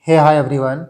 Hey, hi everyone.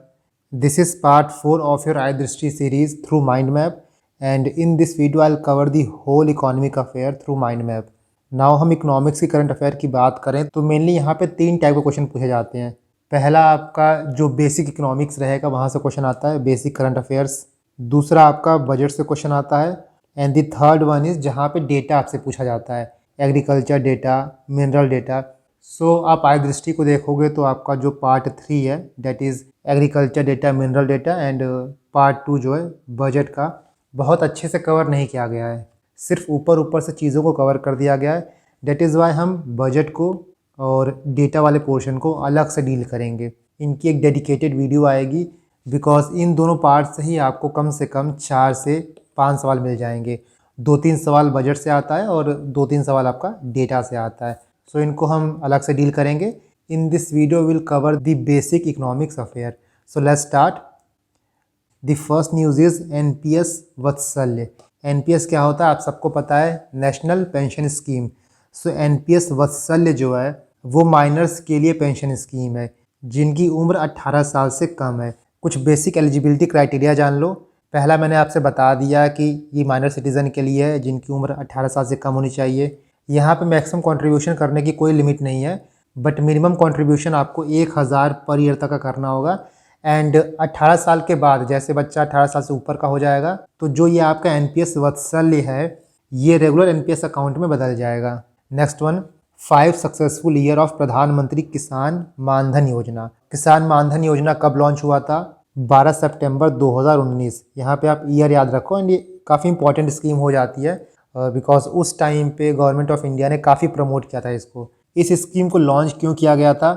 This is part 4 of your iDrishti series through Mind Map, and in this video I'll cover the whole economic affair through Mind Map. Now हम economics की current affair की बात करें तो mainly यहाँ पे 3 type के question पूछे जाते हैं। पहला आपका जो बेसिक इकोनॉमिक्स रहेगा वहाँ से क्वेश्चन आता है, बेसिक करंट अफेयर्स। दूसरा आपका बजट से क्वेश्चन आता है and the third one is जहाँ पे डेटा आपसे पूछा जाता है, एग्रीकल्चर डेटा, मिनरल डेटा। सो आप आई दृष्टि को देखोगे तो आपका जो पार्ट 3 है that is agriculture data, mineral data and part 2 जो है बजट का, बहुत अच्छे से कवर नहीं किया गया है, सिर्फ ऊपर ऊपर से चीज़ों को कवर कर दिया गया है। डेट इज़ वाई हम बजट को और डेटा वाले पोर्शन को अलग से डील करेंगे। इनकी एक डेडिकेटेड वीडियो आएगी बिकॉज इन दोनों पार्ट से ही आपको कम से कम 4 से 5 सवाल मिल जाएंगे। 2-3 सवाल बजट से आता है और 2-3 सवाल आपका डेटा से आता है। सो इनको हम अलग से डील करेंगे। In this video will cover the basic economics affair. So let's start. The first news is NPS Vatsalya. NPS क्या होता है आप सबको पता है, नेशनल पेंशन स्कीम। सो एनपीएस वत्सल्य जो है वो माइनर्स के लिए पेंशन स्कीम है जिनकी उम्र 18 साल से कम है। कुछ बेसिक एलिजिबिलिटी क्राइटेरिया जान लो। पहला मैंने आपसे बता दिया कि ये माइनर सिटीज़न के लिए है जिनकी उम्र 18 साल से कम होनी चाहिए। यहाँ पे मैक्सिमम कंट्रीब्यूशन करने की कोई लिमिट नहीं है, बट मिनिमम कंट्रीब्यूशन आपको 1000 पर ईयर तक का करना होगा। एंड 18 साल के बाद जैसे बच्चा 18 साल से ऊपर का हो जाएगा तो जो ये आपका एनपीएस वत्सल्य है ये रेगुलर एनपीएस अकाउंट में बदल जाएगा। Next one, 5 successful year of प्रधानमंत्री किसान मानधन योजना। किसान मानधन योजना कब लॉन्च हुआ था? 12 सितंबर 2019। यहाँ पे आप ईयर याद रखो एंड ये काफ़ी इंपॉर्टेंट स्कीम हो जाती है बिकॉज उस टाइम पे गवर्नमेंट ऑफ इंडिया ने काफ़ी प्रमोट किया था इसको। इस स्कीम को लॉन्च क्यों किया गया था?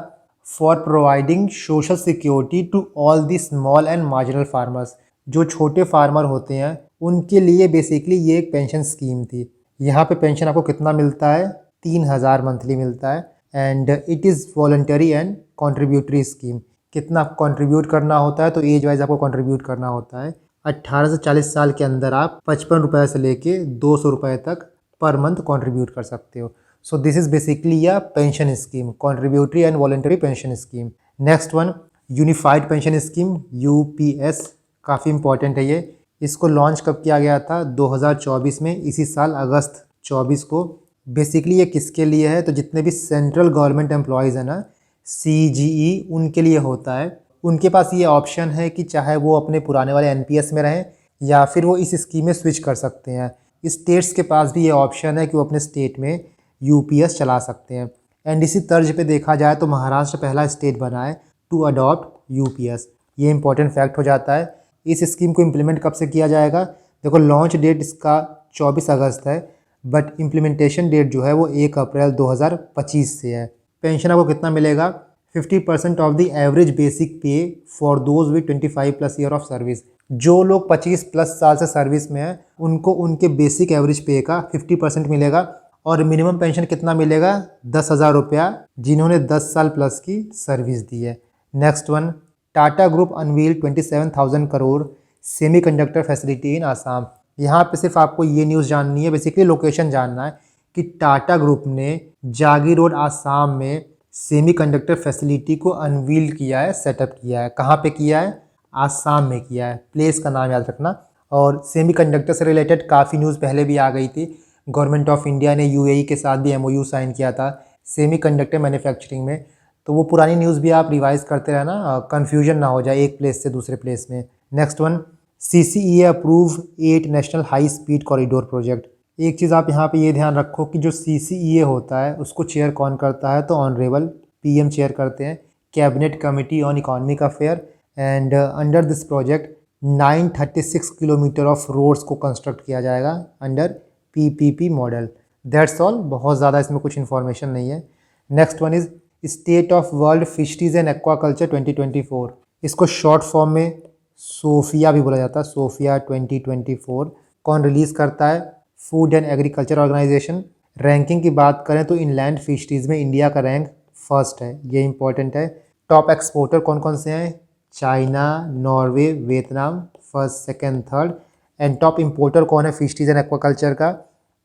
For providing social security to all the small and marginal farmers. जो छोटे फार्मर होते हैं उनके लिए बेसिकली ये एक पेंशन स्कीम थी। यहाँ पे पेंशन आपको कितना मिलता है? 3000 मंथली मिलता है and it is voluntary and contributory scheme. कितना कंट्रीब्यूट करना होता है? तो एज वाइज आपको कंट्रीब्यूट करना होता है। 18 से 40 साल के अंदर आप 55 रुपये से लेके 200 रुपये तक पर मंथ कंट्रीब्यूट कर सकते हो। सो this is basically a pension scheme, contributory and voluntary pension scheme. Next one, unified pension scheme, UPS. काफ़ी इंपॉर्टेंट है ये। इसको लॉन्च कब किया गया था? 2024 में, इसी साल अगस्त 24 को। बेसिकली ये किसके लिए है? तो जितने भी सेंट्रल गवर्नमेंट एम्प्लॉयज़ हैं ना, सीजीई, उनके लिए होता है। उनके पास ये ऑप्शन है कि चाहे वो अपने पुराने वाले एनपीएस में रहें या फिर वो इस स्कीम में स्विच कर सकते हैं। स्टेट्स के पास भी ये ऑप्शन है कि वो अपने स्टेट में यूपीएस चला सकते हैं। एंड इसी तर्ज पे देखा जाए तो महाराष्ट्र पहला स्टेट बना है टू अडॉप्ट यूपीएस। ये इंपॉर्टेंट फैक्ट हो जाता है। इस स्कीम को इम्प्लीमेंट कब से किया जाएगा? देखो, लॉन्च डेट इसका 24 अगस्त है बट इम्प्लीमेंटेशन डेट जो है वो 1 अप्रैल 2025 से है। पेंशन आपको कितना मिलेगा? 50% ऑफ द एवरेज बेसिक पे for those with 25+ year of service. जो लोग 25+ साल से सर्विस में हैं उनको उनके बेसिक एवरेज पे का 50% मिलेगा। और मिनिमम पेंशन कितना मिलेगा? 10,000 रुपया जिन्होंने 10 साल प्लस की सर्विस दी है। Next one, Tata group unveil 27,000 crore semiconductor facility in Assam. यहाँ पे सिर्फ आपको ये न्यूज़ जाननी है, बेसिकली लोकेशन जानना है कि टाटा ग्रुप ने जागी रोड आसाम में सेमीकंडक्टर फैसिलिटी को अनवील किया है, सेटअप किया है। कहाँ पे किया है? आसाम में किया है। प्लेस का नाम याद रखना। और सेमीकंडक्टर से रिलेटेड काफ़ी न्यूज़ पहले भी आ गई थी। गवर्नमेंट ऑफ इंडिया ने यूएई के साथ भी एमओयू साइन किया था सेमीकंडक्टर मैन्युफैक्चरिंग में। तो वो पुरानी न्यूज़ भी आप रिवाइज करते रहना, कन्फ्यूजन ना हो जाए एक प्लेस से दूसरे प्लेस में। Next one, CCEA approve 8 national high speed corridor project. एक चीज़ आप यहाँ पे ये ध्यान रखो कि जो सीसीईए होता है उसको चेयर कौन करता है? तो ऑनरेबल पीएम चेयर करते हैं, cabinet committee on economic affair. And under this project 936 kilometre of roads को कंस्ट्रक्ट किया जाएगा under PPP model. That's all, बहुत ज़्यादा इसमें कुछ इन्फॉर्मेशन नहीं है। Next one is state of world fisheries and aquaculture 2024। इसको शॉर्ट फॉर्म में सोफिया भी बोला जाता है, सोफिया 2024। कौन रिलीज़ करता है? Food and agriculture organisation. Ranking की बात करें तो इनलैंड फिशरीज में इंडिया का रैंक फर्स्ट है, ये इंपॉर्टेंट है। टॉप एक्सपोर्टर कौन कौन से हैं? China, Norway, Vietnam, first, second, third. And top importer कौन है फिशरीज एंड एक्वाकल्चर का?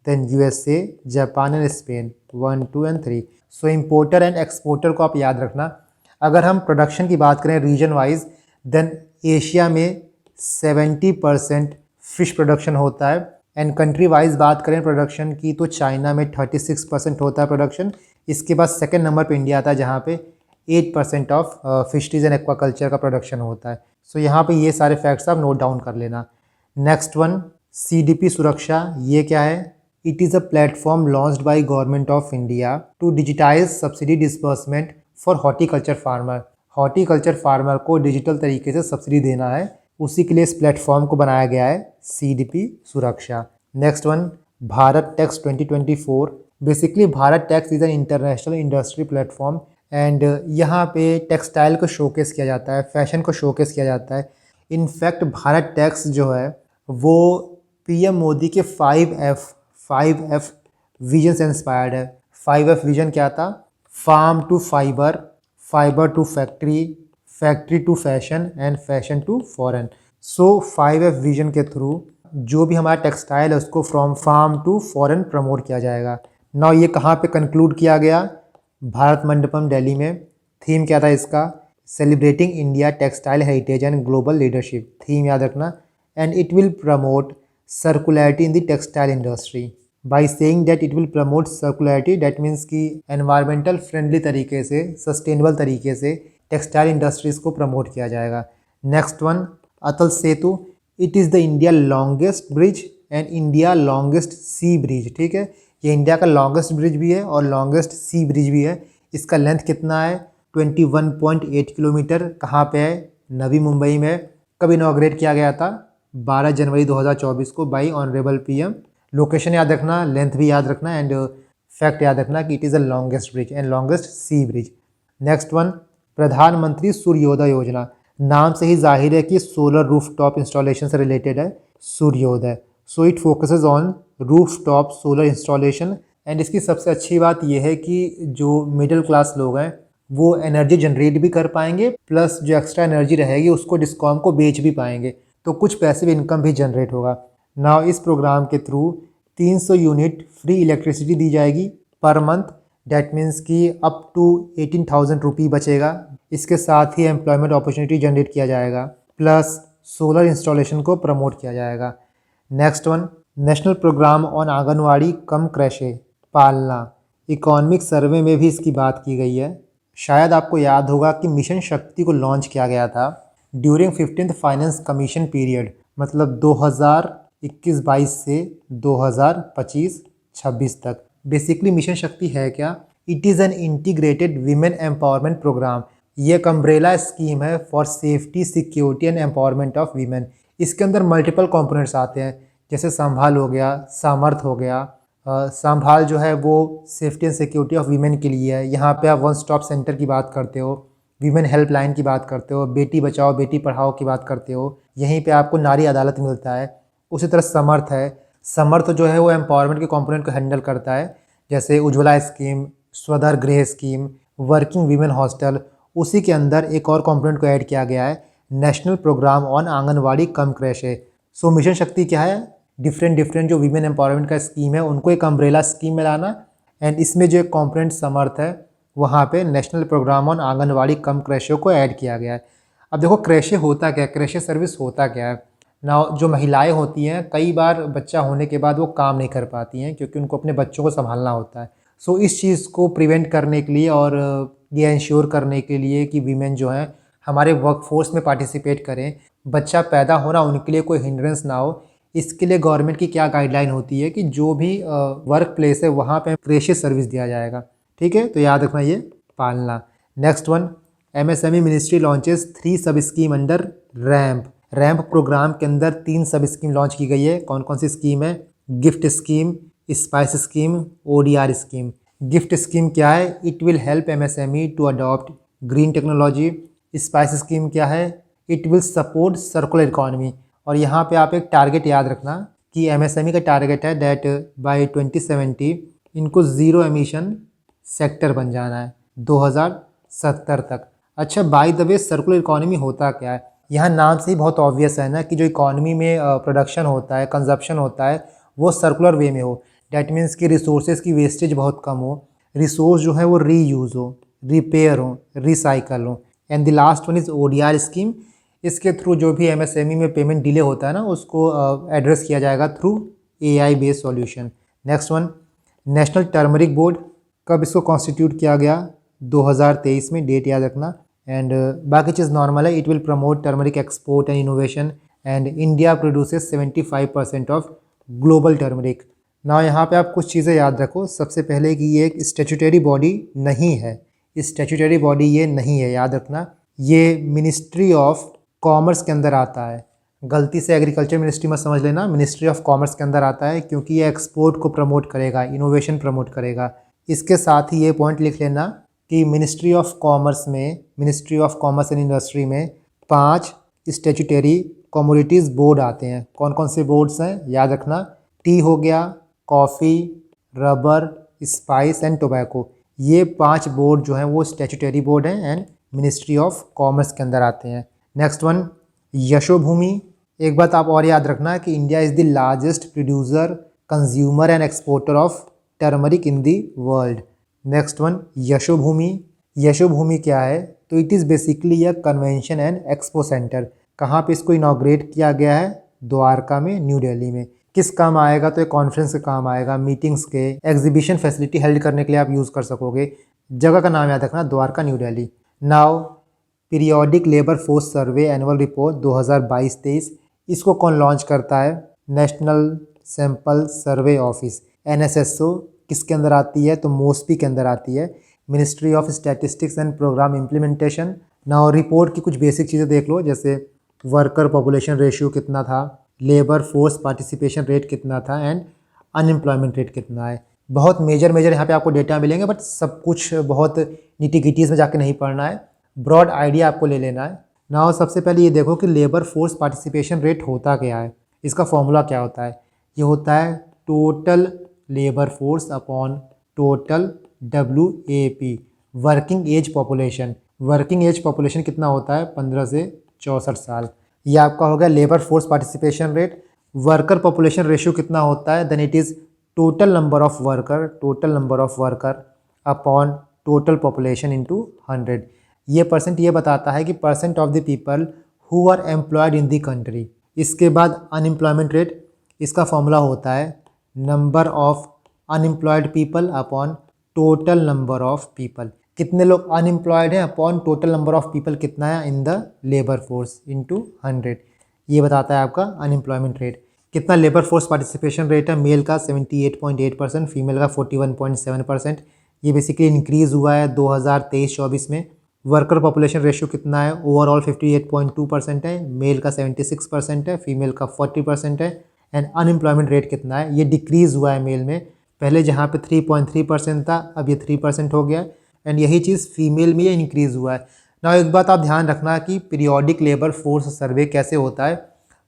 Then USA, Japan and Spain, 1, 2 and 3। So importer and exporter को आप याद रखना। अगर हम प्रोडक्शन की बात करें रीजन वाइज, देन एशिया में 70% फिश प्रोडक्शन होता है। एंड कंट्री वाइज बात करें प्रोडक्शन की तो चाइना में 36% होता है प्रोडक्शन। इसके बाद सेकंड नंबर पे इंडिया आता है जहाँ पे 8% ऑफ फिशरीज एंड एक्वाकल्चर का प्रोडक्शन होता है। सो यहाँ पे ये सारे फैक्ट्स आप नोट डाउन कर लेना। नेक्स्ट वन, CDP सुरक्षा, ये क्या है? It is a platform launched by government of India to digitise subsidy disbursement for horticulture farmer. Horticulture farmer को डिजिटल तरीके से सब्सिडी देना है, उसी के लिए इस प्लेटफॉर्म को बनाया गया है CDP सुरक्षा। Next one, Bharat tax 2024। Basically Bharat tax is an international industry platform and यहाँ पे टेक्सटाइल को शोकेस किया जाता है, फैशन को शोकेस किया जाता है। इनफैक्ट भारत टैक्स जो है वो PM मोदी के 5F विजन से इंस्पायर्ड है। 5F विजन क्या था? Farm to fibre, fibre to factory, factory to fashion and fashion to foreign. So 5F vision के थ्रू जो भी हमारा टेक्सटाइल है उसको from farm to foreign promote किया जाएगा। नाउ ये कहाँ पे कंक्लूड किया गया? भारत मंडपम दिल्ली में। थीम क्या था इसका? Celebrating India textile heritage and global leadership. Theme याद रखना। And it will promote circularity in the textile industry. By saying that it will promote circularity, that means कि एनवायरमेंटल फ्रेंडली तरीके से, सस्टेनेबल तरीके से टेक्सटाइल इंडस्ट्रीज़ को promote किया जाएगा। Next one, Atal Setu. It is the India longest bridge and India longest sea bridge. ठीक है, ये इंडिया का लॉन्गेस्ट ब्रिज भी है और लॉन्गेस्ट सी ब्रिज भी है। इसका लेंथ कितना है? 21.8 किलोमीटर। कहाँ पे है? नवी मुंबई में। कब इनॉग्रेट किया गया था? 12 जनवरी 2024 को बाई ऑनरेबल PM। लोकेशन याद रखना, लेंथ भी याद रखना एंड फैक्ट याद रखना कि it is the longest bridge and longest sea bridge. Next one, Pradhan Mantri Suryodaya Yojana. नाम से ही जाहिर है कि सोलर रूफटॉप इंस्टॉलेशन से रिलेटेड है Suryodaya. So it focuses on rooftop solar installation. And इसकी सबसे अच्छी बात यह है कि जो मिडिल क्लास लोग हैं वो एनर्जी जनरेट भी कर पाएंगे, प्लस जो एक्स्ट्रा एनर्जी रहेगी उसको डिस्कॉम को बेच भी पाएंगे, तो कुछ पैसिव इनकम भी जनरेट होगा। नाउ इस प्रोग्राम के थ्रू 300 यूनिट फ्री इलेक्ट्रिसिटी दी जाएगी पर मंथ। डैट मीन्स कि अप टू 18,000 रुपी बचेगा। इसके साथ ही एम्प्लॉयमेंट अपॉर्चुनिटी जनरेट किया जाएगा, प्लस सोलर इंस्टॉलेशन को प्रमोट किया जाएगा। Next one, national programme on Anganwadi cum creche Palna. Economic सर्वे में भी इसकी बात की गई है। शायद आपको याद होगा कि मिशन शक्ति को लॉन्च किया गया था during 15th finance commission period, मतलब 2021-22 से 2025-26 तक। बेसिकली मिशन शक्ति है क्या? It is an integrated women empowerment programme. ये एक अम्ब्रेला स्कीम है for safety, security and empowerment of women. इसके अंदर मल्टीपल कंपोनेंट्स आते हैं, जैसे संभाल हो गया, सामर्थ हो गया। संभाल जो है वो safety and security of women के लिए है। यहाँ पे आप वन स्टॉप सेंटर की बात करते हो, वीमेन हेल्पलाइन की बात करते हो, बेटी बचाओ बेटी पढ़ाओ की बात करते हो, यहीं पे आपको नारी अदालत मिलता है। उसी तरह समर्थ है। समर्थ जो है वो एम्पावरमेंट के कंपोनेंट को हैंडल करता है, जैसे उज्ज्वला स्कीम, स्वधर गृह स्कीम, वर्किंग वीमेन हॉस्टल। उसी के अंदर एक और कंपोनेंट को ऐड किया गया है, national programme on Anganwadi cum creche. So mission Shakti क्या है? डिफरेंट जो वीमेन एम्पावरमेंट का स्कीम है उनको एक अम्ब्रेला स्कीम में लाना। एंड इसमें जो एक कॉम्पोनेंट समर्थ है वहाँ पे national programme on Anganwadi cum क्रैशे को ऐड किया गया है। अब देखो क्रैशे होता क्या है, क्रैशे सर्विस होता क्या है ना? जो महिलाएं होती हैं कई बार बच्चा होने के बाद वो काम नहीं कर पाती हैं क्योंकि उनको अपने बच्चों को संभालना होता है। सो इस चीज़ को प्रिवेंट करने के लिए और ये इंश्योर करने के लिए कि वीमेन जो हैं हमारे वर्कफोर्स में पार्टिसिपेट करें, बच्चा पैदा होना उनके लिए कोई हिंड्रेंस ना हो, इसके लिए गवर्नमेंट की क्या गाइडलाइन होती है कि जो भी वर्क प्लेस है वहाँ पे क्रैशे सर्विस दिया जाएगा। ठीक है, तो याद रखना ये पालना। Next one, MSME ministry launches 3 sub scheme under RAMP. RAMP programme के अंदर 3 सब स्कीम लॉन्च की गई है। कौन कौन सी स्कीम है? Gift scheme, spice scheme, ODR scheme. Gift scheme क्या है? It will help MSME to adopt green technology. Spice scheme क्या है? It will support circular economy. और यहाँ पे आप एक टारगेट याद रखना कि MSME का टारगेट है दैट बाय 2070 इनको ज़ीरो एमिशन सेक्टर बन जाना है 2070 तक। अच्छा, by the way circular economy होता क्या है? यहाँ नाम से ही बहुत ऑब्वियस है ना कि जो इकॉनमी में प्रोडक्शन होता है, कंजप्शन होता है, वो सर्कुलर वे में हो। डैट मीन्स कि रिसोर्सेज की वेस्टेज बहुत कम हो, रिसोर्स जो है वो रीयूज़ हो, रिपेयर हों, रिसाइकल हों। And the last one is ODR scheme. इसके थ्रू जो भी MSME में पेमेंट डिले होता है ना, उसको एड्रेस किया जाएगा through AI based solution. Next one, national turmeric board. कब इसको कॉन्स्टिट्यूट किया गया? 2023 में, डेट याद रखना। एंड बाकी चीज़ नॉर्मल है। It will promote turmeric export and innovation and India produces 75% of global turmeric. ना यहाँ पे आप कुछ चीज़ें याद रखो। सबसे पहले कि ये एक स्टैट्यूटरी बॉडी नहीं है, स्टैट्यूटरी बॉडी ये नहीं है, याद रखना। ये मिनिस्ट्री ऑफ कॉमर्स के अंदर आता है। गलती से एग्रीकल्चर मिनिस्ट्री मत समझ लेना, मिनिस्ट्री ऑफ कॉमर्स के अंदर आता है, क्योंकि ये एक्सपोर्ट को प्रमोट करेगा, इनोवेशन प्रमोट करेगा। इसके साथ ही ये पॉइंट लिख लेना कि ministry of commerce and industry में 5 स्टैट्यूटरी कमोडिटीज़ बोर्ड आते हैं। कौन कौन से बोर्ड्स हैं याद रखना? टी हो गया, coffee, rubber, spice and tobacco. ये 5 बोर्ड जो हैं वो स्टैट्यूटरी बोर्ड हैं एंड मिनिस्ट्री ऑफ कॉमर्स के अंदर आते हैं। Next one, Yashobhoomi. एक बात आप और याद रखना कि India is the largest producer, consumer and exporter of turmeric in the world. Next one, Yashobhoomi. Yashobhoomi क्या है? तो it is basically a convention and expo centre. कहाँ पे इसको इनॉग्रेट किया गया है? द्वारका में, न्यू दिल्ली में। किस काम आएगा? तो ये कॉन्फ्रेंस के काम आएगा, मीटिंग्स के, एग्जीबिशन फैसिलिटी हेल्ड करने के लिए आप यूज़ कर सकोगे। जगह का नाम याद रखना, Dwarka, new Delhi. Now periodic labour force survey annual report 2022-23, इसको कौन लॉन्च करता है? National sample survey office, NSSO। किसके अंदर आती है? तो मोस्पी के अंदर आती है, ministry of statistics and programme implementation. Now report की कुछ बेसिक चीज़ें देख लो, जैसे वर्कर पॉपुलेशन रेशियो कितना था, लेबर फोर्स पार्टिसिपेशन रेट कितना था एंड अनएम्प्लॉयमेंट रेट कितना है। बहुत मेजर यहाँ पे आपको डेटा मिलेंगे, बट सब कुछ बहुत निटी-गिटीज़ में जाके नहीं पढ़ना है, ब्रॉड आइडिया आपको ले लेना है। नाउ सबसे पहले ये देखो कि लेबर फोर्स पार्टिसिपेशन रेट होता क्या है, इसका फॉर्मूला क्या होता है? ये होता है total labour force upon total WAP, working age population. Working age population कितना होता है? 15 से 64 साल। ये आपका हो गया labour force participation rate. Worker population ratio कितना होता है? Then it is total number of worker upon total population into 100। ये परसेंट ये बताता है कि percent of the people who are employed in the country. इसके बाद अनएम्प्लॉयमेंट रेट, इसका फॉर्मूला होता है number of unemployed people upon total number of people. कितने लोग अनएम्प्लॉयड हैं upon total number of people कितना है in the labour force into 100। ये बताता है आपका अनएम्प्लॉयमेंट रेट। कितना लेबर फोर्स पार्टिसिपेशन रेट है? मेल का 78.8%, फीमेल का 41.7%। ये बेसिकली इंक्रीज़ हुआ है 2023-24 में। वर्कर पॉपुलेशन रेशियो कितना है? ओवरऑल 58.2% है, मेल का 76% है, फीमेल का 40% है। एंड अनएम्प्लॉयमेंट रेट कितना है? ये डिक्रीज़ हुआ है मेल में, पहले जहाँ पे 3.3% था, अब ये 3% हो गया। एंड यही चीज़ फीमेल में ये इंक्रीज़ हुआ है। ना एक बात आप ध्यान रखना कि पीरियोडिक लेबर फोर्स सर्वे कैसे होता है,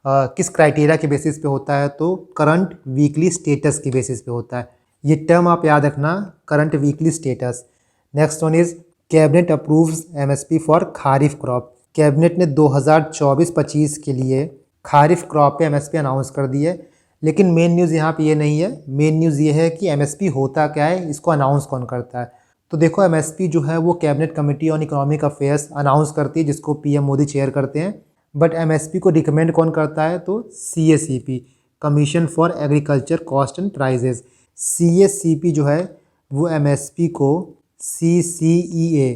किस क्राइटेरिया के बेसिस पे होता है? तो करंट वीकली स्टेटस के बेसिस पे होता है। ये टर्म आप याद रखना, current weekly status. Next one is cabinet approves MSP for kharif crop. Cabinet ने 2024-25 के लिए खारिफ क्रॉप पे MSP अनाउंस कर दी है। लेकिन मेन न्यूज़ यहाँ पे ये नहीं है, मेन न्यूज़ ये है कि MSP होता क्या है, इसको अनाउंस कौन करता है। तो देखो MSP जो है वो cabinet committee on economic affairs announce करती है, जिसको PM मोदी चेयर करते हैं। बट MSP को रिकमेंड कौन करता है? तो CACP, commission for agriculture cost and prices. CACP जो है वो MSP को CCEA,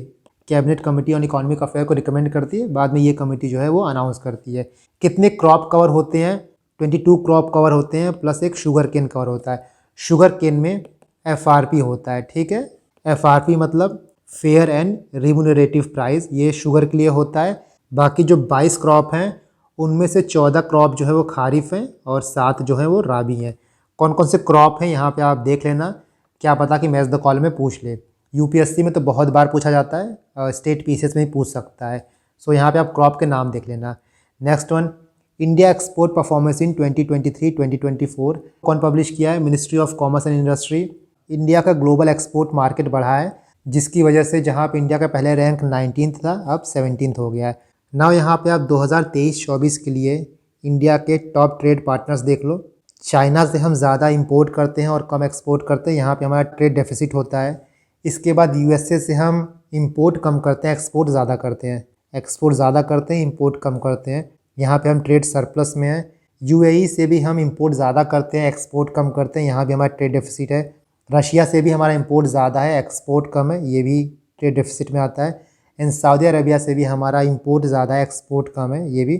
cabinet committee on economic affair को रिकमेंड करती है। बाद में ये कमेटी जो है वो अनाउंस करती है। कितने क्रॉप कवर होते हैं? 22 क्रॉप कवर होते हैं, प्लस एक शुगर केन कवर होता है। शुगर केन में FRP होता है, ठीक है। FRP मतलब फेयर एंड रिम्यूनरेटिव प्राइस, ये शुगर के लिए होता है। बाकी जो 22 क्रॉप हैं उनमें से 14 क्रॉप जो है वो खारिफ हैं और 7 जो है वो राबी हैं। कौन कौन से क्रॉप हैं यहाँ पे आप देख लेना, क्या पता कि मैच द कॉल में पूछ ले। UPSC में तो बहुत बार पूछा जाता है, स्टेट PCS में भी पूछ सकता है। सो यहाँ पे आप क्रॉप के नाम देख लेना। Next one, India export performance in 2023-2024 कौन पब्लिश किया है? Ministry of commerce and industry. India का ग्लोबल एक्सपोर्ट मार्केट बढ़ा है, जिसकी वजह से जहाँ पे इंडिया का पहले रैंक 19th था, अब 17th हो गया है। नाउ यहाँ पे आप 2023-24 के लिए इंडिया के टॉप ट्रेड पार्टनर्स देख लो। चाइना से हम ज़्यादा इंपोर्ट करते हैं और कम एक्सपोर्ट करते हैं, यहाँ पे हमारा ट्रेड डेफिसिट होता है। इसके बाद USA से हम इंपोर्ट कम करते हैं, एक्सपोर्ट ज़्यादा करते हैं। एक्सपोर्ट ज़्यादा करते हैं, इंपोर्ट कम करते हैं। यहाँ पे हम ट्रेड सरप्लस में हैं। यूएई से भी हम इंपोर्ट ज़्यादा करते हैं, एक्सपोर्ट कम करते हैं, यहाँ भी हमारा ट्रेड डेफिसिट है। रशिया से भी हमारा इंपोर्ट ज़्यादा है, एक्सपोर्ट कम है, ये भी ट्रेड डेफिसिट में आता है। एंड सऊदी अरबिया से भी हमारा इंपोर्ट ज़्यादा है, एक्सपोर्ट कम है, ये भी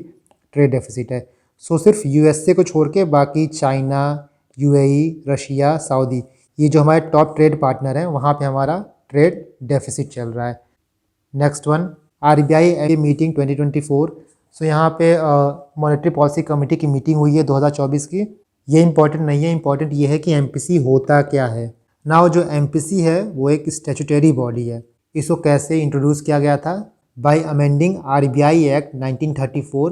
ट्रेड डेफिसिट है। सो सिर्फ यूएसए को छोड़ के बाकी चाइना, यूएई, रशिया, सऊदी, ये जो हमारे टॉप ट्रेड पार्टनर हैं वहाँ पे हमारा ट्रेड डेफिसिट चल रहा है। Next one, RBI meeting 2024। सो यहाँ पे मॉनेटरी पॉलिसी कमेटी की मीटिंग हुई है 2024 की। ये इंपॉर्टेंट नहीं है, इंपॉर्टेंट ये है कि एमपीसी होता क्या है। ना जो एमपीसी है वो एक स्टैट्यूटरी बॉडी है। इसको कैसे इंट्रोड्यूस किया गया था? Bye amending RBI act 1934।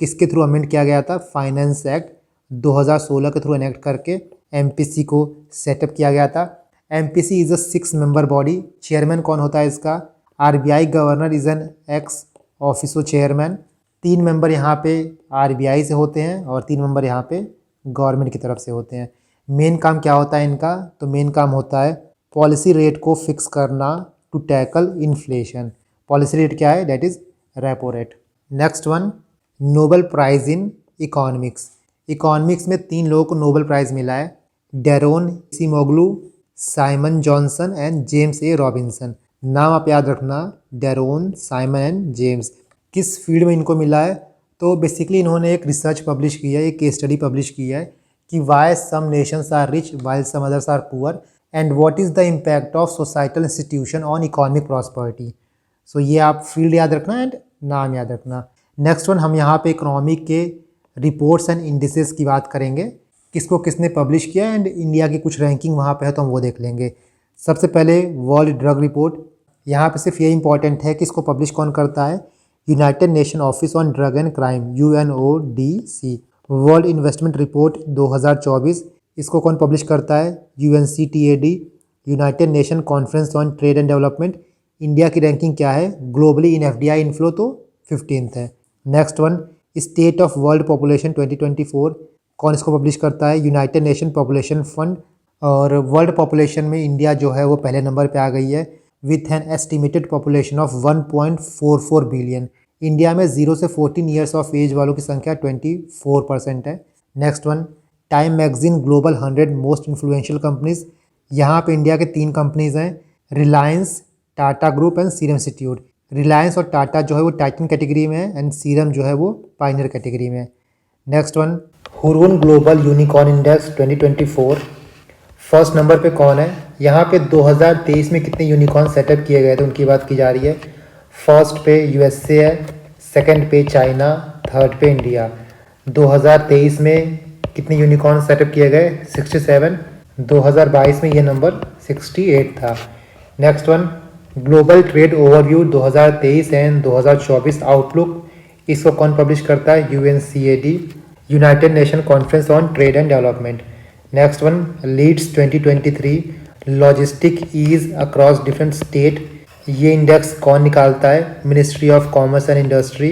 किसके थ्रू अमेंड किया गया था? फाइनेंस एक्ट 2016 के थ्रू एनेक्ट करके एमपीसी को सेटअप किया गया था। MPC is a 6 member body. Chairman कौन होता है इसका? RBI governor is an x officio chairman. 3 member यहाँ पे आरबीआई से होते हैं और 3 मेंबर यहाँ पे गवर्नमेंट की तरफ से होते हैं। मेन काम क्या होता है इनका? तो मेन काम होता है पॉलिसी रेट को फिक्स करना to tackle inflation. Policy rate क्या है? That is repo rate. Next one, Nobel prize in economics. Economics में 3 लोगों को नोबेल प्राइज़ मिला है, Daron Acemoglu, Simon Johnson and James A Robinson. नाम आप याद रखना, डेरोन, साइमन एंड जेम्स। किस फील्ड में इनको मिला है? तो बेसिकली इन्होंने एक रिसर्च पब्लिश किया है, एक केस स्टडी पब्लिश किया है कि why some nations are rich while some others are poor and what is the impact of societal institution on economic prosperity. So ये आप फील्ड याद रखना एंड नाम याद रखना। नेक्स्ट वन, हम यहाँ पे इकोनॉमिक के रिपोर्ट्स एंड इंडिसेस की बात करेंगे, किसको किसने पब्लिश किया एंड इंडिया की कुछ रैंकिंग वहाँ पे है तो हम वो देख लेंगे। सबसे पहले वर्ल्ड ड्रग रिपोर्ट। यहाँ पे सिर्फ ये इंपॉर्टेंट है कि इसको पब्लिश कौन करता है? United nation office on drug and crime, UNODC। World investment report 2024, इसको कौन पब्लिश करता है? UNCTAD, United Nation conference on trade and development. India की रैंकिंग क्या है ग्लोबली इन एफडीआई इनफ्लो? तो 15th है। Next one, state of world population 2024, कौन इसको पब्लिश करता है? United nation population fund. और वर्ल्ड पॉपुलेशन में इंडिया जो है वो पहले नंबर पे आ गई है with an estimated population of 1.44 billion. India में 0 से 14 ईयर्स ऑफ एज वालों की संख्या 24% है। Next one, time magazine global 100 most influential companies. यहाँ पे इंडिया के 3 कंपनीज हैं, Reliance, Tata group and serum institute. Reliance और टाटा जो है वो टाइटन कैटेगरी में है एंड सीरम जो है वो पायनियर कैटेगरी में है। Next one, Hurun global unicorn index 2024। First number पे कौन है? यहाँ पे 2023 में कितने यूनिकॉर्न सेटअप किए गए थे उनकी बात की जा रही है। फर्स्ट पे यूएसए है, सेकंड पे चाइना, थर्ड पे इंडिया। 2023 में कितने यूनिकॉर्न सेटअप किए गए? 67। 2022 में ये नंबर 68 था। Next one, global trade overview 2023 and 2024 outlook, इसको कौन पब्लिश करता है? UNCAD, United Nation conference on trade and development. Next one, leads 2023 logistic ease across different state, ये इंडेक्स कौन निकालता है? Ministry of commerce and industry.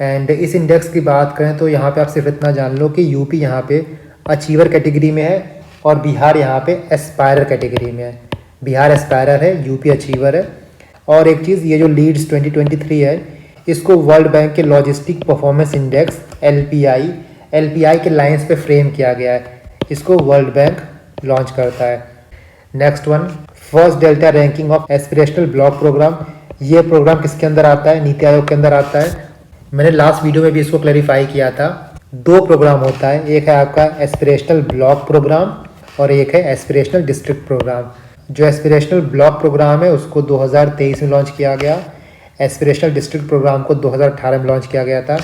And इस index की बात करें तो यहाँ पे आप सिर्फ इतना जान लो कि यूपी यहाँ पे अचीवर कैटेगरी में है और बिहार यहाँ पे एस्पायरर कैटेगरी में है। बिहार एस्पायरर है, यूपी अचीवर है। और एक चीज़, ये जो लीड्स 2023 है इसको वर्ल्ड बैंक के लॉजिस्टिक परफॉर्मेंस इंडेक्स LPI के लाइंस पे फ्रेम किया गया है, इसको वर्ल्ड बैंक लॉन्च करता है। Next one, first delta ranking of aspirational block programme. ये प्रोग्राम किसके अंदर आता है? नीति आयोग के अंदर आता है। मैंने लास्ट वीडियो में भी इसको क्लैरिफाई किया था। 2 प्रोग्राम होता है, एक है आपका एस्पिरेशनल ब्लॉक प्रोग्राम और एक है एस्पिरेशनल डिस्ट्रिक्ट प्रोग्राम। जो एस्पिरेशनल ब्लॉक प्रोग्राम है उसको 2023 में लॉन्च किया गया, एस्पिरेशनल डिस्ट्रिक्ट प्रोग्राम को 2018 में लॉन्च किया गया था।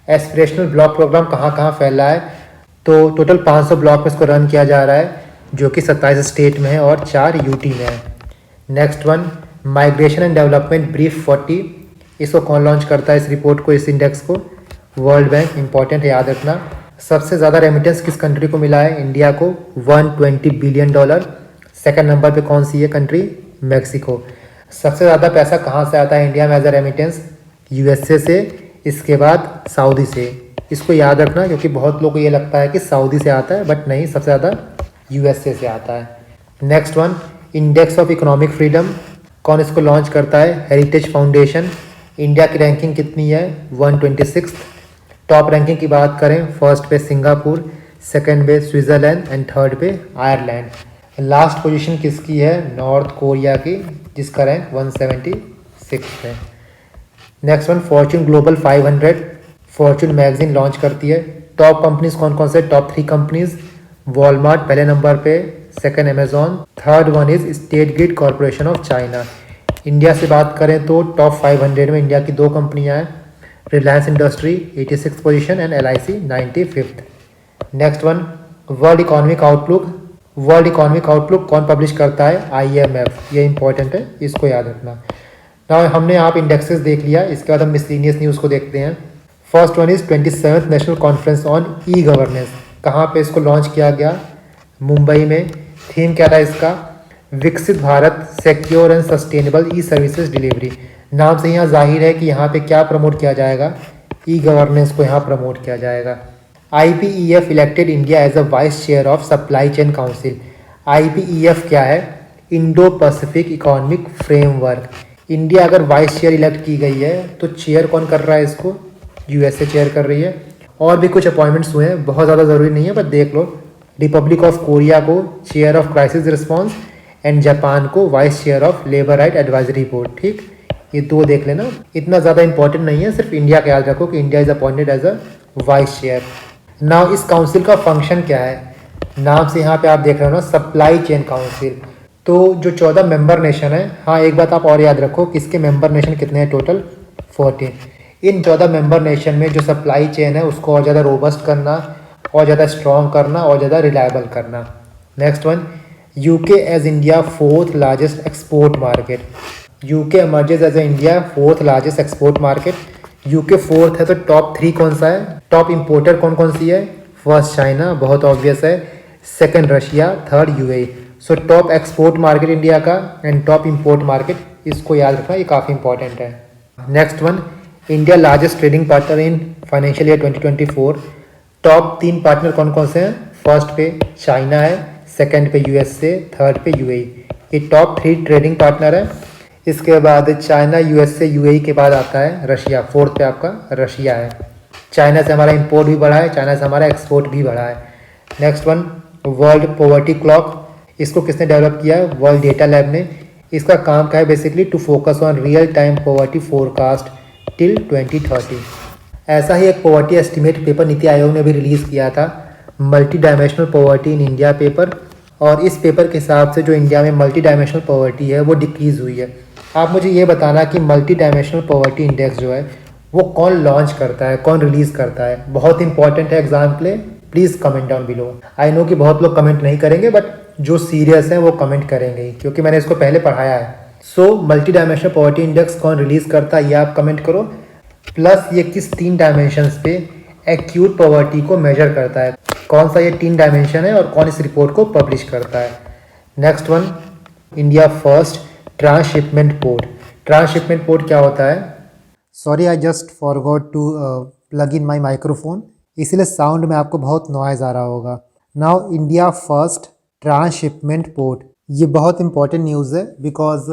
एस्पिरेशनल ब्लॉक प्रोग्राम कहाँ कहाँ फैला है? तो टोटल 500 ब्लॉक में इसको रन किया जा रहा है, जो कि 27 स्टेट में है और 4 यूटी में है। Next one, migration and development brief 40, इसको कौन लॉन्च करता है? इस रिपोर्ट को, इस इंडेक्स को वर्ल्ड बैंक। इंपॉर्टेंट है, याद रखना। सबसे ज़्यादा रेमिटेंस किस कंट्री को मिला है? इंडिया को, $120 बिलियन। सेकंड नंबर पे कौन सी है कंट्री? मैक्सिको। सबसे ज़्यादा पैसा कहाँ से आता है इंडिया में एज अ रेमिटेंस? यूएसए से, इसके बाद सऊदी से। इसको याद रखना क्योंकि बहुत लोगों को ये लगता है कि सऊदी से आता है, बट नहीं, सबसे ज़्यादा यूएसए से आता है। Next one, index of economic freedom कौन इसको लॉन्च करता है? Heritage foundation. इंडिया की रैंकिंग कितनी है? 126। टॉप रैंकिंग की बात करें, फर्स्ट पे सिंगापुर, सेकंड पे स्विट्ज़रलैंड एंड थर्ड पे आयरलैंड। लास्ट पोजीशन किसकी है? नॉर्थ कोरिया की, जिसका रैंक 176 है। Next one, Fortune global 500 Fortune magazine launch करती है। टॉप कंपनीज कौन कौन से? टॉप 3 कंपनीज, वॉलमार्ट पहले नंबर पे, second Amazon, third one is state grid corporation of China. India से बात करें तो टॉप 500 में इंडिया की 2 कंपनियां हैं, Reliance industry 86 position and LIC 95th। Next one, world economic outlook. World economic outlook कौन पब्लिश करता है? IMF। ये इंपॉर्टेंट है, इसको याद रखना। नाउ हमने आप इंडेक्सेस देख लिया, इसके बाद हम मिसलिनियस न्यूज़ को देखते हैं। First one is 27th national conference on e governance. कहाँ पे इसको लॉन्च किया गया? मुंबई में। थीम क्या था इसका? विकसित Bharat, secure and sustainable E services delivery. नाम से यहाँ जाहिर है कि यहाँ पे क्या प्रमोट किया जाएगा? ई गवर्नेंस को यहाँ प्रमोट किया जाएगा। IPEF elected India as a vice chair of supply chain council. IPEF क्या है? Indo Pacific economic framework. India अगर वाइस चेयर इलेक्ट की गई है तो चेयर कौन कर रहा है इसको? USA चेयर कर रही है। और भी कुछ अपॉइंटमेंट्स हुए हैं, बहुत ज़्यादा ज़रूरी नहीं है, बट देख लो। रिपब्लिक ऑफ कोरिया को chair of crisis response and Japan को vice chair of labour right advisory board. ठीक, ये 2 देख लेना, इतना ज़्यादा इंपॉर्टेंट नहीं है, सिर्फ इंडिया का याद रखो कि India is appointed as a vice chair. Now इस काउंसिल का फंक्शन क्या है? नाम से यहाँ पे आप देख रहे हो ना, सप्लाई चेन काउंसिल। तो जो 14 मेंबर नेशन है, हाँ एक बात आप और याद रखो कि इसके मेंबर नेशन कितने हैं? टोटल 14। इन 14 मेंबर नेशन में जो सप्लाई चेन है उसको और ज़्यादा रोबस्ट करना, और ज़्यादा स्ट्रॉन्ग करना, और ज़्यादा रिलायबल करना। Next one, UK as India 4th largest export market. UK emerges as India 4th largest export market. UK 4th है तो टॉप 3 कौन सा है? टॉप इंपोर्टर कौन कौन सी है? फर्स्ट चाइना, बहुत ऑब्वियस है, second Russia, third UAE। So top export market India का एंड टॉप इंपोर्ट मार्केट, इसको याद रखना, ये काफ़ी इंपॉर्टेंट है। Next one, India largest trading partner in financial year 2024। Top 3 partner कौन कौन से हैं? फर्स्ट पे चाइना है, सेकंड पे USA, थर्ड पे UAE। ये टॉप 3 ट्रेडिंग पार्टनर है। इसके बाद चाइना, USA, UAE के बाद आता है रशिया, 4th पे आपका रशिया है। चाइना से हमारा इंपोर्ट भी बढ़ा है, चाइना से हमारा एक्सपोर्ट भी बढ़ा है। Next one, world poverty clock. इसको किसने डेवलप किया है? वर्ल्ड डेटा लैब ने। इसका काम क्या है? Basically to focus on real time poverty forecast till 2030। ऐसा ही एक poverty estimate paper NITI Aayog ने भी रिलीज़ किया था, multi dimensional poverty in India paper. और इस पेपर के हिसाब से जो इंडिया में मल्टी डायमेंशनल पॉवर्टी है वो डिक्रीज़ हुई है। आप मुझे ये बताना कि मल्टी डायमेंशनल पॉवर्टी इंडेक्स जो है वो कौन लॉन्च करता है, कौन रिलीज़ करता है? बहुत इंपॉर्टेंट है एग्जाम के लिए, please comment down below. I know कि बहुत लोग कमेंट नहीं करेंगे, बट जो सीरियस हैं वो कमेंट करेंगे ही, क्योंकि मैंने इसको पहले पढ़ाया है। So multi dimensional poverty index कौन रिलीज़ करता है ये आप कमेंट करो, प्लस ये किस 3 डायमेंशंस पे एक्यूट पॉवर्टी को मेजर करता है, कौन सा ये 3 डायमेंशन है और कौन इस रिपोर्ट को पब्लिश करता है। Next one, India first transshipment port. Transshipment port क्या होता है? Sorry, I just forgot to plug in my microphone, इसलिए साउंड में आपको बहुत नॉइज़ आ रहा होगा। Now India first transshipment port, ये बहुत इंपॉर्टेंट न्यूज़ है, बिकॉज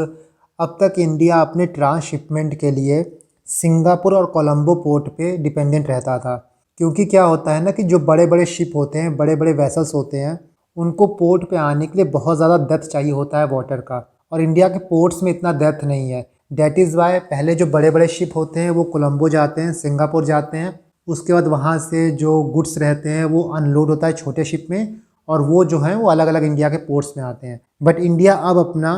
अब तक इंडिया अपने ट्रांसशिपमेंट के लिए सिंगापुर और कोलंबो पोर्ट पे डिपेंडेंट रहता था। क्योंकि क्या होता है ना कि जो बड़े बड़े शिप होते हैं, बड़े बड़े वेसल्स होते हैं, उनको पोर्ट पे आने के लिए बहुत ज़्यादा डेप्थ चाहिए होता है वाटर का, और इंडिया के पोर्ट्स में इतना डेप्थ नहीं है। डैट इज़ वाई पहले जो बड़े बड़े शिप होते हैं वो कोलंबो जाते हैं, सिंगापुर जाते हैं, उसके बाद वहाँ से जो गुड्स रहते हैं वो अनलोड होता है छोटे शिप में, और वो जो है वो अलग अलग इंडिया के पोर्ट्स में आते हैं। बट इंडिया अब अपना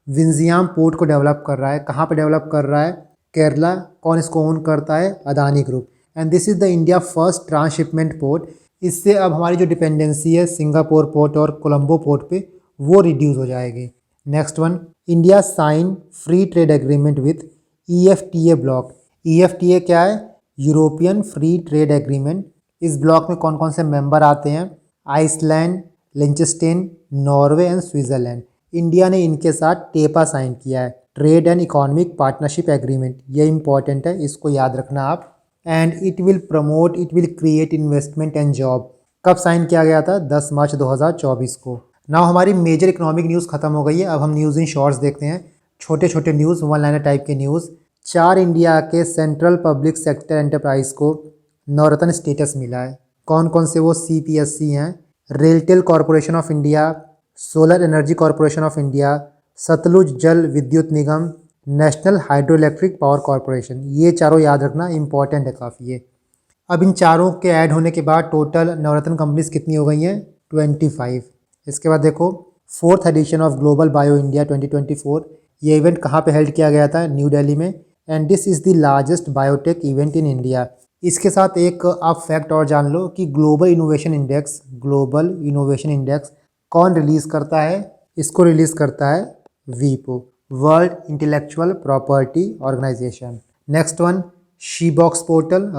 विंजियाम पोर्ट को डेवलप कर रहा है। कहाँ पे डेवलप कर रहा है? केरला। कौन इसको ओन करता है? Adani group. And this is the India first transshipment port. इससे अब हमारी जो डिपेंडेंसी है सिंगापुर पोर्ट और कोलंबो पोर्ट पे, वो रिड्यूस हो जाएगी। Next one, India sign free trade agreement with EFTA bloc. EFTA क्या है? European free trade agreement. इस ब्लॉक में कौन कौन से मेंबर आते हैं? Iceland, Liechtenstein, Norway and Switzerland. India ने इनके साथ टेपा साइन किया है, trade and economic partnership agreement. ये इंपॉर्टेंट है, इसको याद रखना आप। And it will promote, it will create investment and job. कब साइन किया गया था? 10 मार्च 2024 को। नाउ हमारी मेजर इकोनॉमिक न्यूज़ खत्म हो गई है, अब हम न्यूज़ इन शॉर्ट्स देखते हैं। छोटे छोटे न्यूज़, वन लाइनर टाइप के न्यूज़। 4 इंडिया के सेंट्रल पब्लिक सेक्टर एंटरप्राइज को नवरत्न स्टेटस मिला है। कौन कौन से वो CPSC हैं? RailTel corporation of India, solar energy corporation of India, Satluj Jal Vidyut Nigam, national hydroelectric power corporation. ये चारों याद रखना इंपॉर्टेंट है काफ़ी ये। अब इन चारों के ऐड होने के बाद टोटल नवरत्न कंपनीज कितनी हो गई हैं? 25। इसके बाद देखो 4th edition of global bio India 2024, ये इवेंट कहाँ पे हेल्ड किया गया था? न्यू दिल्ली में। And this is the largest biotech event in India. इसके साथ एक आप फैक्ट और जान लो कि ग्लोबल इनोवेशन इंडेक्स कौन रिलीज़ करता है? इसको रिलीज़ करता है वीपो, world intellectual property organisation. Next one, she box portal.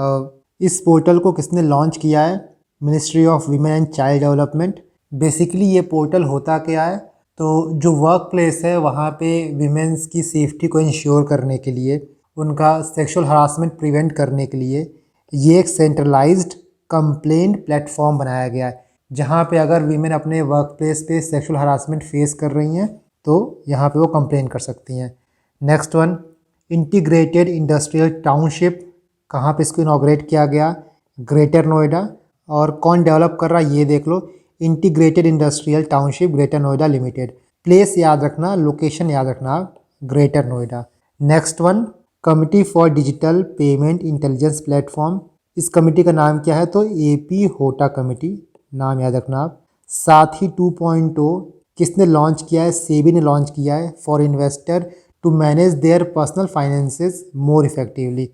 इस पोर्टल को किसने लॉन्च किया है? Ministry of women and child development. Basically ये पोर्टल होता क्या है? तो जो वर्क प्लेस है वहाँ पे विमेंस की सेफ्टी को इंश्योर करने के लिए, उनका सेक्सुअल हरासमेंट प्रिवेंट करने के लिए ये एक सेंट्रलाइज्ड कंप्लेंट प्लेटफॉर्म बनाया गया है, जहाँ पे अगर वीमेन अपने वर्क प्लेस पे सेक्सुअल हरासमेंट फेस कर रही हैं तो यहाँ पे वो कंप्लेन कर सकती हैं। Next one, integrated industrial township. कहाँ पे इसको इनॉग्रेट किया गया? ग्रेटर नोएडा। और कौन डेवलप कर रहा है ये देख लो, integrated industrial township Greater Noida limited. Place याद रखना, लोकेशन याद रखना, Greater Noida. Next one, committee for digital payment intelligence platform. इस कमिटी का नाम क्या है? तो AP होटा कमिटी, नाम याद रखना आप। साथी 2.0 किसने लॉन्च किया है? सेबी ने लॉन्च किया है for investor to manage their personal finances more effectively.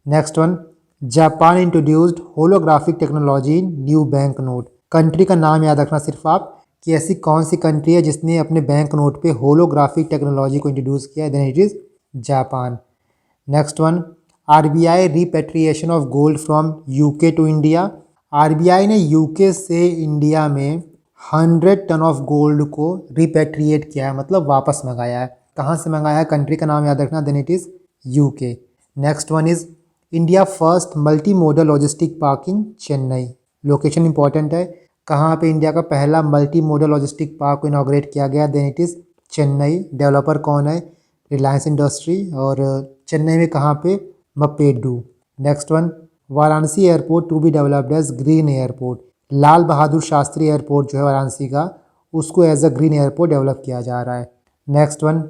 Next one, Japan introduced holographic technology in new bank note. Country का नाम याद रखना सिर्फ आप कि ऐसी कौन सी कंट्री है जिसने अपने बैंक नोट पे होलोग्राफिक टेक्नोलॉजी को इंट्रोड्यूस किया है? Then it is Japan. Next one, RBI repatriation of gold from UK to India. RBI ने UK से इंडिया में 100 टन ऑफ गोल्ड को रिपेट्रिएट किया है, मतलब वापस मंगाया है। कहाँ से मंगाया है? कंट्री का नाम याद रखना, then it is UK। Next one is India first multi modal logistic park in Chennai. Location important है, कहाँ पे इंडिया का पहला मल्टी मोडल लॉजिस्टिक पार्क को इनॉग्रेट किया गया? Then it is Chennai. Developer कौन है? Reliance industry. और चेन्नई में कहाँ पे? Mappedu. Next one, Varanasi airport to be developed as green airport. Lal Bahadur Shastri airport जो है वाराणसी का, उसको as a green airport develop किया जा रहा है। Next one,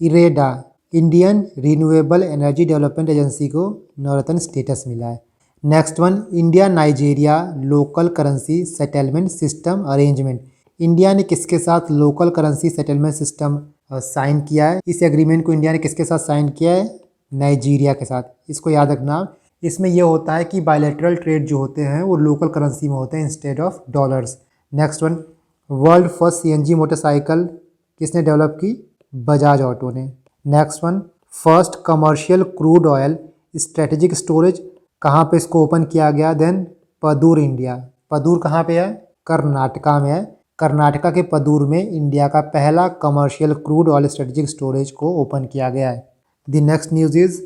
IREDA Indian renewable energy development agency को नवरत्न स्टेटस मिला है। Next one, India Nigeria local currency settlement system arrangement. India ने किसके साथ local currency settlement system sign किया है? इस एग्रीमेंट को इंडिया ने किसके साथ साइन किया है? नाइजीरिया के साथ। इसको याद रखना। इसमें यह होता है कि बायलैटरल ट्रेड जो होते हैं वो लोकल करेंसी में होते हैं instead of dollars. Next one, world first CNG motorcycle किसने डेवलप की? बजाज ऑटो ने। Next one, first commercial crude oil strategic storage, कहाँ पे इसको ओपन किया गया? Then Padur India. पदूर कहाँ पे है? कर्नाटका में है। कर्नाटका के पदूर में इंडिया का पहला commercial crude oil strategic storage को ओपन किया गया है। The next news is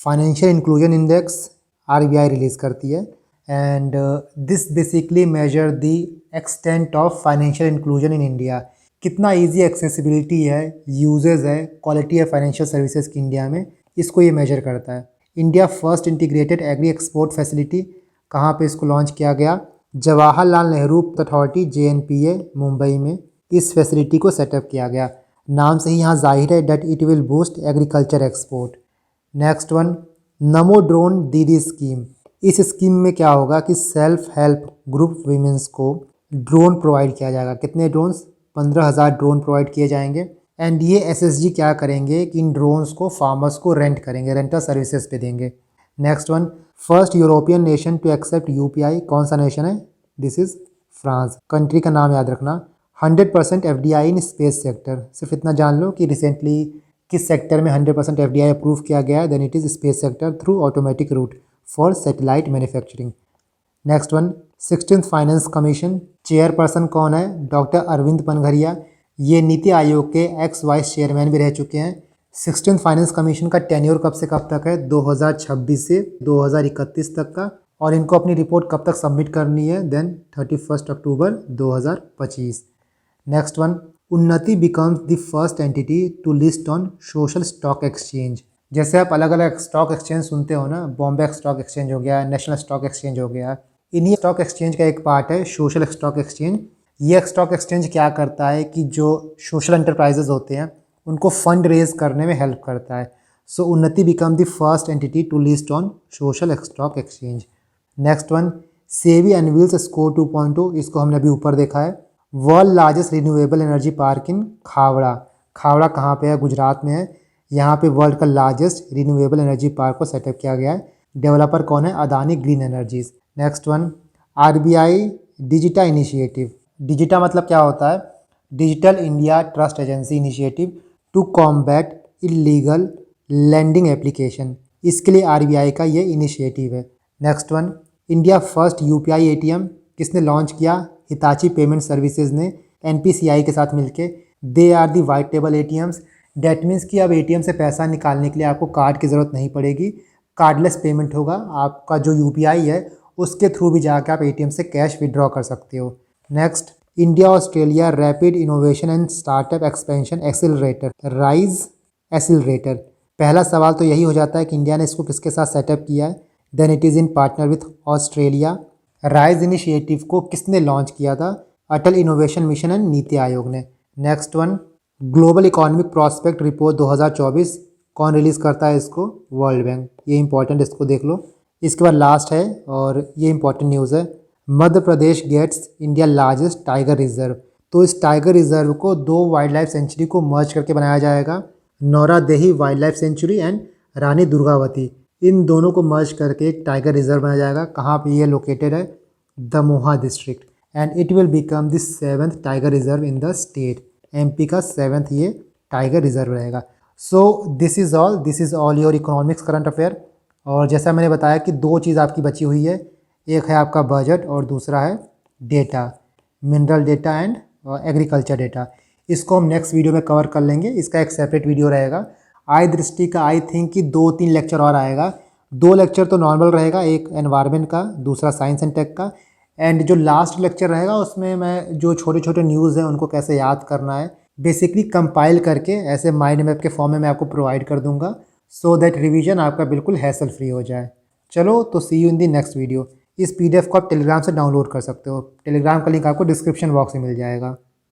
financial inclusion index RBI release करती है, and this basically measure the extent of financial inclusion in India. कितना इजी एक्सेसिबिलिटी है, यूजेज है, क्वालिटी है फाइनेंशियल सर्विसेज की इंडिया में, इसको ये मेजर करता है। India first integrated agree export facility, कहाँ पे इसको लॉन्च किया गया? जवाहरलाल नेहरू अथॉरिटी JNPA मुंबई में इस फैसिलिटी को सेटअप किया गया। नाम से ही यहाँ जाहिर है that it will boost agriculture export. Next one, Namo drone Didi scheme. इस स्कीम में क्या होगा कि सेल्फ हेल्प ग्रुप वीमेंस को ड्रोन प्रोवाइड किया जाएगा। कितने ड्रोन्स? 15,000 ड्रोन प्रोवाइड किए जाएंगे। एंड ये SSG क्या करेंगे कि इन ड्रोन्स को फार्मर्स को रेंट करेंगे, रेंटल सर्विसेज पे देंगे। Next one, first European nation to accept UPI। कौन सा नेशन है? This is France. कंट्री का नाम याद रखना। 100% FDI इन स्पेस सेक्टर। सिर्फ इतना जान लो कि रिसेंटली किस सेक्टर में 100% FDI अप्रूव किया गया है? Then it is space sector through automatic route for satellite manufacturing. Next one, 16th finance commission. Chairperson कौन है? डॉक्टर अरविंद पनघरिया। ये नीति आयोग के एक्स वाइस चेयरमैन भी रह चुके हैं। 16th फाइनेंस कमीशन का टेन्योर कब से कब तक है? 2026 से 2031 तक का। और इनको अपनी रिपोर्ट कब तक सबमिट करनी है? Then 31 October 2025। Next one, Unnati becomes the first entity to list on social stock exchange. जैसे आप अलग अलग स्टॉक एक्सचेंज सुनते हो ना, बॉम्बे स्टॉक एक्सचेंज हो गया, नेशनल स्टॉक एक्सचेंज हो गया, इन्हीं स्टॉक एक्सचेंज का एक पार्ट है सोशल स्टॉक एक्सचेंज। ये स्टॉक एक्सचेंज क्या करता है कि जो सोशल एंटरप्राइजेज होते हैं उनको फंड रेज करने में हेल्प करता है। So Unnati become the first entity to list on social stock exchange. Next one, SEBI unveils score 2.2, इसको हमने अभी ऊपर देखा है। World largest renewable energy park in Khavda. Khavda कहाँ पे है? गुजरात में है। यहाँ पे वर्ल्ड का लार्जेस्ट रिन्यूएबल एनर्जी पार्क को सेटअप किया गया है। डेवलपर कौन है? Adani green energies. Next one, RBI DIGITA initiative. DIGITA मतलब क्या होता है? Digital India trust agency initiative to combat illegal lending application. इसके लिए आरबीआई का ये इनिशिएटिव है। Next one, India first UPI ATM किसने लॉन्च किया? हिताची पेमेंट सर्विसेज ने एनपीसीआई के साथ मिलके। They are the white label ATMs. That means कि अब एटीएम से पैसा निकालने के लिए आपको कार्ड की ज़रूरत नहीं पड़ेगी, कार्डलेस पेमेंट होगा। आपका जो यूपीआई है उसके थ्रू भी जाकर आप एटीएम से कैश विड्रॉ कर सकते हो। Next, India Australia rapid innovation and startup expansion accelerator, rise accelerator. पहला सवाल तो यही हो जाता है कि इंडिया ने इसको किसके साथ सेटअप किया है? Then it is in partner with Australia. Rise initiative को किसने लॉन्च किया था? अटल innovation mission and NITI Aayog ने। Next one, global economic prospect report 2024 कौन रिलीज़ करता है इसको? World bank. ये इंपॉर्टेंट, इसको देख लो। इसके बाद लास्ट है और ये इंपॉर्टेंट न्यूज़ है, Madhya Pradesh gets India largest tiger reserve. तो इस टाइगर रिजर्व को दो वाइल्ड लाइफ सेंचुरी को मर्ज करके बनाया जाएगा, Nauradehi wildlife sanctuary and Rani Durgavati. इन दोनों को मर्ज करके एक टाइगर रिजर्व बनाया जाएगा। कहाँ पे ये लोकेटेड है? Damoh district. And it will become the 7th tiger reserve in the state. MP का 7th ये टाइगर रिजर्व रहेगा। So this is all your economics current affair. और जैसा मैंने बताया कि दो चीज़ आपकी बची हुई है, एक है आपका बजट और दूसरा है data, mineral data and agriculture data. इसको हम नेक्स्ट वीडियो में कवर कर लेंगे, इसका एक सेपरेट वीडियो रहेगा। आय दृष्टि का आई थिंक कि 2-3 लेक्चर और आएगा। 2 लेक्चर तो नॉर्मल रहेगा, एक एनवायरनमेंट का, दूसरा साइंस एंड टेक का। एंड जो लास्ट लेक्चर रहेगा उसमें मैं जो छोटे छोटे न्यूज़ हैं उनको कैसे याद करना है बेसिकली कंपाइल करके ऐसे माइंड मैप के फॉर्म में मैं आपको प्रोवाइड कर दूंगा, सो दैट रिवीजन आपका बिल्कुल हैसल फ्री हो जाए। चलो तो see you in the next video. इस पीडीएफ को आप टेलीग्राम से डाउनलोड कर सकते हो। टेलीग्राम का लिंक आपको डिस्क्रिप्शन बॉक्स में मिल जाएगा।